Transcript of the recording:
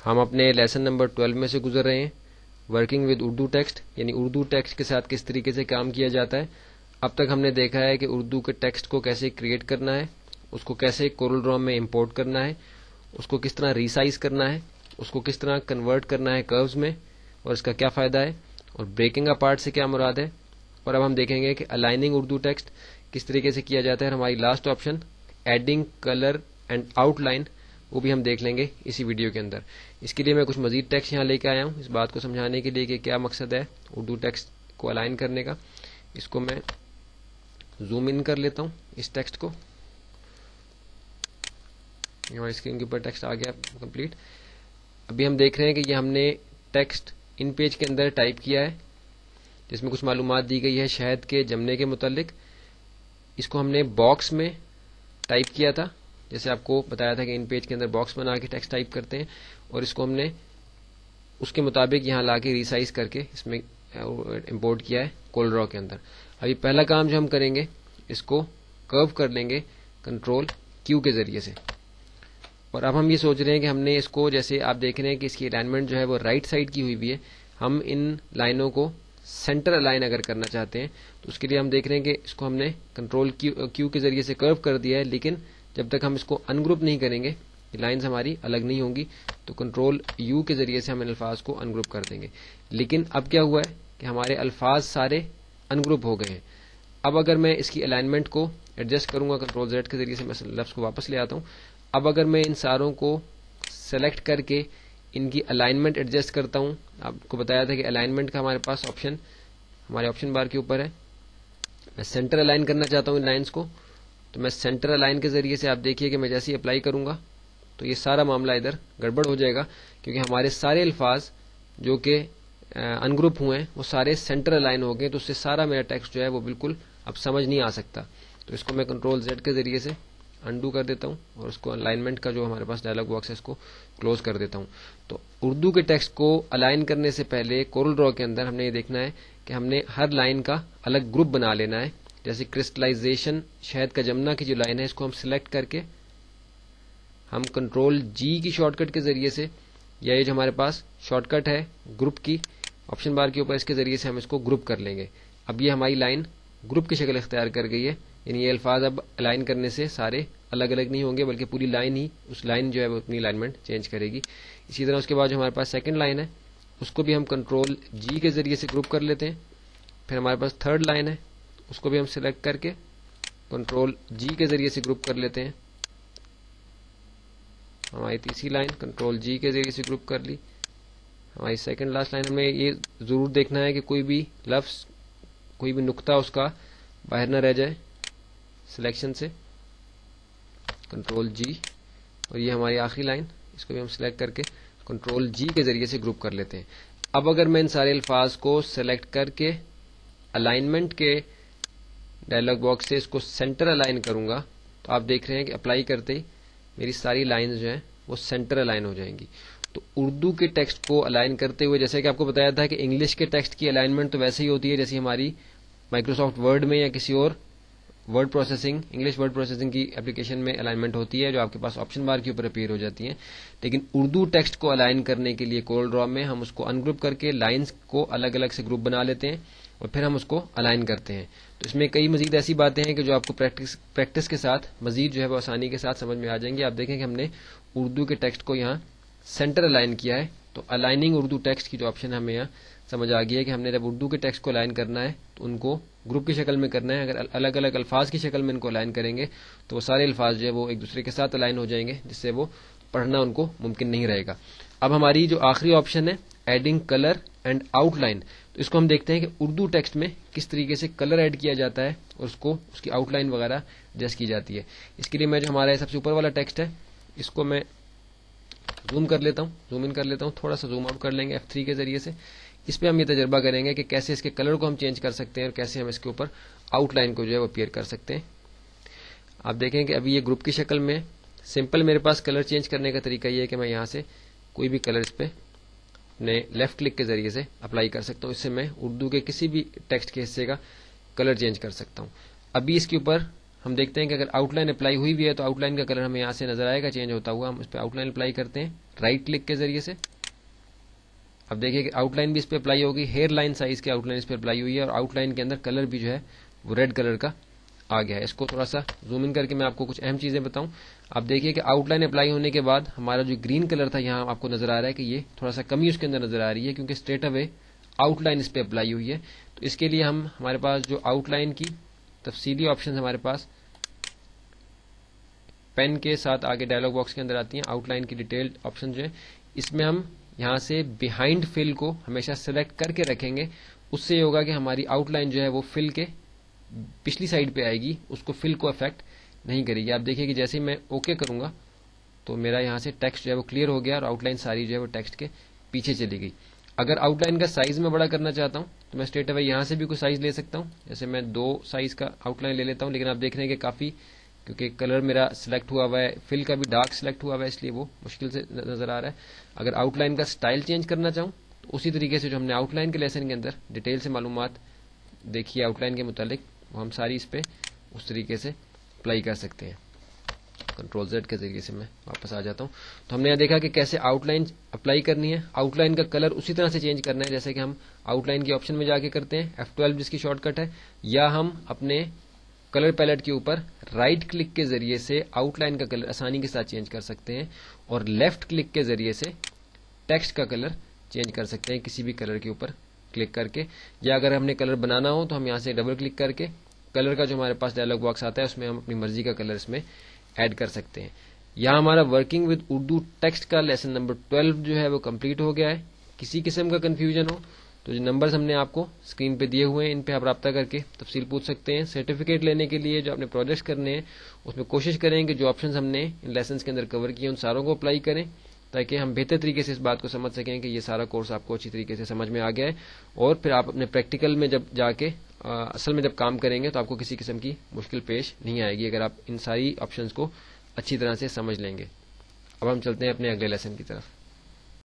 ہم اپنے lesson number 12 میں سے گزر رہے ہیں، ورکنگ ود اردو ٹیکسٹ، یعنی اردو ٹیکسٹ کے ساتھ کس طریقے سے کام کیا جاتا ہے۔ اب تک ہم نے دیکھا ہے کہ اردو کے ٹیکسٹ کو کیسے کریٹ کرنا ہے، اس کو کیسے کورل ڈرا میں امپورٹ کرنا ہے، اس کو کس طرح ریسائز کرنا ہے، اس کو کس طرح کنورٹ کرنا ہے کروز میں اور اس کا کیا فائدہ ہے، اور بریکنگ اپارٹ سے کیا مراد ہے۔ اور اب ہم دیکھیں گے کہ الائننگ اردو ٹیکسٹ کس طریقے سے کیا جاتا ہے، اور ہماری last option adding colour and out line, وہ بھی ہم دیکھ لیں گے اسی ویڈیو کے اندر۔ اس کے لیے میں کچھ مزید ٹیکسٹ یہاں لے کے آیا ہوں اس بات کو سمجھانے کے لیے کہ کیا مقصد ہے اردو ٹیکسٹ کو الائن کرنے کا۔ اس کو میں زوم ان کر لیتا ہوں اس ٹیکسٹ کو، ہماری اسکرین کے اوپر ٹیکسٹ آ گیا کمپلیٹ۔ ابھی ہم دیکھ رہے ہیں کہ یہ ہم نے ٹیکسٹ ان پیج کے اندر ٹائپ کیا ہے جس میں کچھ معلومات دی گئی ہے شہد کے جمنے کے متعلق۔ اس کو ہم نے باکس میں ٹائپ کیا تھا، جیسے آپ کو بتایا تھا کہ ان پیج کے اندر باکس بنا کے ٹیکسٹ ٹائپ کرتے ہیں، اور اس کو ہم نے اس کے مطابق یہاں لا کے ریسائز کر کے اس میں امپورٹ کیا ہے کورل ڈرا کے اندر۔ ابھی پہلا کام جو ہم کریں گے، اس کو کرو کر لیں گے کنٹرول کیو کے ذریعے سے، اور اب ہم یہ سوچ رہے ہیں کہ ہم نے اس کو، جیسے آپ دیکھ رہے ہیں کہ اس کی الائنمنٹ جو ہے وہ رائٹ سائڈ کی ہوئی بھی ہے، ہم ان لائنوں کو سینٹر الائن اگر کرنا چاہتے ہیں تو اس کے لیے ہم دیکھ رہے ہیں کہ اس کو ہم نے کنٹرول کیو کے ذریعے سے کرو کر دیا ہے، لیکن جب تک ہم اس کو ان گروپ نہیں کریں گے یہ لائنز ہماری الگ نہیں ہوں گی، تو کنٹرول یو کے ذریعے سے ہم ان الفاظ کو ان گروپ کر دیں گے۔ لیکن اب کیا ہوا ہے کہ ہمارے الفاظ سارے ان گروپ ہو گئے ہیں۔ اب اگر میں اس کی الائنمنٹ کو ایڈجسٹ کروں گا کنٹرول زیڈ کے ذریعے سے، میں لفظ کو واپس لے آتا ہوں۔ اب اگر میں ان ساروں کو سلیکٹ کر کے ان کی الائنمنٹ ایڈجسٹ کرتا ہوں، آپ کو بتایا تھا کہ الائنمنٹ کا ہمارے پاس آپشن ہمارے آپشن بار کے اوپر ہے، میں سینٹر الائن کرنا چاہتا ہوں ان لائنز کو، تو میں سینٹر الائن کے ذریعے سے آپ دیکھیے کہ میں جیسے ہی اپلائی کروں گا تو یہ سارا معاملہ ادھر گڑبڑ ہو جائے گا، کیونکہ ہمارے سارے الفاظ جو کہ ان گروپ ہوئے ہیں وہ سارے سینٹر الائن ہو گئے، تو اس سے سارا میرا ٹیکسٹ جو ہے وہ بالکل اب سمجھ نہیں آ سکتا۔ تو اس کو میں کنٹرول زیڈ کے ذریعے سے انڈو کر دیتا ہوں، اور اس کو الائنمنٹ کا جو ہمارے پاس ڈائلاگ باکس ہے اس کو کلوز کر دیتا ہوں۔ تو اردو کے ٹیکسٹ کو الائن کرنے سے پہلے کورل ڈرا کے اندر ہم نے یہ دیکھنا ہے کہ ہم نے ہر لائن کا الگ گروپ بنا لینا ہے۔ جیسے کرسٹلائزیشن شہد کا جمنا کی جو لائن ہے، اس کو ہم سلیکٹ کر کے ہم کنٹرول جی کی شارٹ کٹ کے ذریعے سے، یا یہ جو ہمارے پاس شارٹ کٹ ہے گروپ کی آپشن بار کے اوپر، اس کے ذریعے سے ہم اس کو گروپ کر لیں گے۔ اب یہ ہماری لائن گروپ کی شکل اختیار کر گئی ہے، یعنی یہ الفاظ اب الائن کرنے سے سارے الگ الگ نہیں ہوں گے، بلکہ پوری لائن ہی اس لائن جو ہے وہ اپنی الائنمنٹ چینج کرے گی۔ اسی طرح اس کے بعد جو ہمارے پاس سیکنڈ لائن ہے اس کو بھی ہم کنٹرول جی کے ذریعے سے گروپ کر لیتے ہیں۔ پھر ہمارے پاس تھرڈ لائن ہے، اس کو بھی ہم سلیکٹ کر کے کنٹرول جی کے ذریعے سے گروپ کر لیتے ہیں۔ ہماری تیسری لائن کنٹرول جی کے ذریعے سے گروپ کر لی۔ ہماری سیکنڈ لاسٹ لائن میں یہ ضرور دیکھنا ہے کہ کوئی بھی لفظ، کوئی بھی نقطہ اس کا باہر نہ رہ جائے سلیکشن سے، کنٹرول جی، اور یہ ہماری آخری لائن، اس کو بھی ہم سلیکٹ کر کے کنٹرول جی کے ذریعے سے گروپ کر لیتے ہیں۔ اب اگر میں ان سارے الفاظ کو سلیکٹ کر کے الائنمنٹ کے ڈائلاگ باکس سے اس کو سینٹر الائن کروں گا تو آپ دیکھ رہے ہیں کہ اپلائی کرتے ہی میری ساری لائنز جو ہیں وہ سینٹر الائن ہو جائیں گی۔ تو اردو کے ٹیکسٹ کو الائن کرتے ہوئے، جیسے کہ آپ کو بتایا تھا کہ انگلش کے ٹیکسٹ کی الائنمنٹ تو ویسے ہی ہوتی ہے جیسی ہماری مائکروسافٹ ورڈ میں یا کسی اور word processing, English word processing کی اپلیکیشن میں الائنمنٹ ہوتی ہے جو آپ کے پاس آپشن بار کے اوپر اپیئر ہو جاتی ہیں، لیکن اردو ٹیکسٹ کو الائن کرنے کے لیے کورل ڈرا میں ہم اس کو ان گروپ کر کے لائنز کو الگ الگ سے گروپ بنا لیتے ہیں اور پھر ہم اس کو الائن کرتے ہیں۔ تو اس میں کئی مزید ایسی باتیں ہیں کہ جو آپ کو پریکٹس کے ساتھ مزید جو ہے وہ آسانی کے ساتھ سمجھ میں آ جائیں گی۔ آپ دیکھیں کہ ہم نے اردو کے ٹیکسٹ کو یہاں سینٹر الائن کیا ہے، تو الائننگ اردو ٹیکسٹ کی جو آپشن ہمیں یہاں سمجھ آ گئی ہے کہ ہم نے جب اردو کے ٹیکسٹ کو الائن کرنا ہے تو ان کو گروپ کی شکل میں کرنا ہے۔ اگر الگ الگ الفاظ کی شکل میں ان کو الائن کریں گے تو وہ سارے الفاظ جو ہے وہ ایک دوسرے کے ساتھ الائن ہو جائیں گے، جس سے وہ پڑھنا ان کو ممکن نہیں رہے گا۔ اب ہماری جو آخری آپشن ہے adding colour and out line, تو اس کو ہم دیکھتے ہیں کہ اردو ٹیکسٹ میں کس طریقے سے کلر ایڈ کیا جاتا ہے اور اس کو اس کی آؤٹ لائن وغیرہ ایڈجسٹ کی جاتی ہے۔ اس کے لیے میں جو ہمارا سب سے اوپر والا ٹیکسٹ ہے اس کو میں زوم کر لیتا ہوں، زوم ان کر لیتا ہوں، تھوڑا سا زوم آؤٹ کر لیں گے F3 کے ذریعے سے۔ اس پہ ہم یہ تجربہ کریں گے کہ کیسے اس کے کلر کو ہم چینج کر سکتے ہیں اور کیسے ہم اس کے اوپر آؤٹ لائن کو جو ہے وہ اپیئر کر سکتے ہیں۔ آپ دیکھیں کہ ابھی یہ گروپ کی شکل میں سمپل میرے پاس کلر چینج کرنے کا طریقہ یہ ہے کہ میں یہاں سے کوئی بھی کلر اس پہ اپنے لیفٹ کلک کے ذریعے سے اپلائی کر سکتا ہوں، اس سے میں اردو کے کسی بھی ٹیکسٹ کے حصے کا کلر چینج کر سکتا ہوں۔ ابھی اس کے اوپر ہم دیکھتے ہیں کہ اگر آؤٹ لائن اپلائی ہوئی بھی ہے تو آؤٹ لائن کا کلر ہمیں یہاں سے نظر آئے گا چینج ہوتا ہوا. ہم اس پہ آؤٹ لائن اپلائی کرتے ہیں رائٹ کلک کے ذریعے سے. اب دیکھیے کہ آؤٹ لائن بھی اس پہ اپلائی ہوگی, ہیئر لائن سائز کی آؤٹ لائن اس پہ اپلائی ہوئی ہے, اور آؤٹ لائن کے اندر کلر بھی جو ہے وہ ریڈ کلر کا آ گیا ہے. اس کو تھوڑا سا زوم ان کر کے میں آپ کو کچھ اہم چیزیں بتاؤں. آپ دیکھیے کہ آؤٹ لائن اپلائی ہونے کے بعد ہمارا جو گرین کلر تھا یہاں آپ کو نظر آ رہا ہے کہ یہ تھوڑا سا کمی اس کے اندر نظر آ رہی ہے, کیونکہ اسٹریٹ اوے آؤٹ لائن اس پہ اپلائی ہوئی ہے. تو اس کے لیے ہمارے پاس جو آؤٹ لائن کی تفصیلی آپشن ہمارے پاس پین کے ساتھ آگے ڈائلاگ باکس کے اندر آتی ہیں. آؤٹ لائن کی ڈیٹیلڈ آپشن جو ہے اس میں ہم یہاں سے بیہائنڈ فل کو ہمیشہ سلیکٹ کر کے رکھیں گے. اس سے یہ ہوگا کہ ہماری آؤٹ لائن جو ہے وہ فل کے پچھلی سائڈ پہ آئے گی, اس کو فل کو افیکٹ نہیں کرے گی. آپ دیکھیے کہ جیسے ہی میں اوکے کروں گا تو میرا یہاں سے ٹیکسٹ جو ہے وہ کلیئر ہو گیا اور آؤٹ لائن ساری جو ہے وہ ٹیکسٹ کے پیچھے چلی گئی. اگر آؤٹ لائن کا سائز میں بڑا کرنا چاہتا ہوں تو میں اسٹریٹ اوے یہاں سے بھی کوئی سائز لے سکتا ہوں. جیسے میں 2 سائز کا آؤٹ لائن لے لیتا ہوں, لیکن آپ دیکھ رہے ہیں کہ کافی کیونکہ کلر میرا سلیکٹ ہوا ہوا ہے, فل کا بھی ڈارک سلیکٹ ہوا ہوا ہے, اس لیے وہ مشکل سے نظر آ رہا ہے. اگر آؤٹ لائن کا سٹائل چینج کرنا چاہوں تو اسی طریقے سے جو ہم نے آؤٹ لائن کے لیسن کے اندر ڈیٹیل سے معلومات دیکھی آؤٹ لائن کے متعلق وہ ہم ساری اس پہ اس طریقے سے اپلائی کر سکتے ہیں. کنٹرول زیڈ کے ذریعے سے میں واپس آ جاتا ہوں. تو ہم نے یہاں دیکھا کہ کیسے آؤٹ لائن اپلائی کرنی ہے. آؤٹ لائن کا کلر اسی طرح سے چینج کرنا ہے جیسے کہ ہم آؤٹ لائن کی آپشن میں جا کے کرتے ہیں, F12 جس کی شارٹ کٹ ہے, یا ہم اپنے کلر پیلٹ کے اوپر رائٹ کلک کے ذریعے سے آؤٹ لائن کا کلر آسانی کے ساتھ چینج کر سکتے ہیں, اور لیفٹ کلک کے ذریعے سے ٹیکسٹ کا کلر چینج کر سکتے ہیں کسی بھی کلر کے اوپر کلک کر کے. یا اگر ہم نے کلر بنانا ہو تو ہم یہاں سے ڈبل کلک کر کے کلر کا جو ہمارے پاس ڈائلاگ باکس آتا ہے اس میں ہم اپنی مرضی کا کلر اس میں ایڈ کر سکتے ہیں. یہاں ہمارا ورکنگ ود اردو ٹیکسٹ کا لیسن نمبر 12 جو ہے وہ کمپلیٹ ہو گیا ہے. کسی قسم کا کنفیوژن ہو تو جو نمبرز ہم نے آپ کو اسکرین پہ دیے ہوئے ہیں ان پہ آپ رابطہ کر کے تفصیل پوچھ سکتے ہیں. سرٹیفکیٹ لینے کے لیے جو اپنے پروجیکٹس کرنے ہیں اس میں کوشش کریں کہ جو آپشنز ہم نے ان لیسنز کے اندر کور کیے ان ساروں کو اپلائی کریں, تاکہ ہم بہتر طریقے سے اس بات کو سمجھ سکیں کہ یہ سارا کورس آپ کو اچھی طریقے سے سمجھ میں آ گیا ہے, اور پھر آپ اپنے پریکٹیکل میں جب جا کے اصل میں جب کام کریں گے تو آپ کو کسی قسم کی مشکل پیش نہیں آئے گی اگر آپ ان ساری آپشنز کو اچھی طرح سے سمجھ لیں گے. اب ہم چلتے ہیں اپنے اگلے لیسن کی طرف.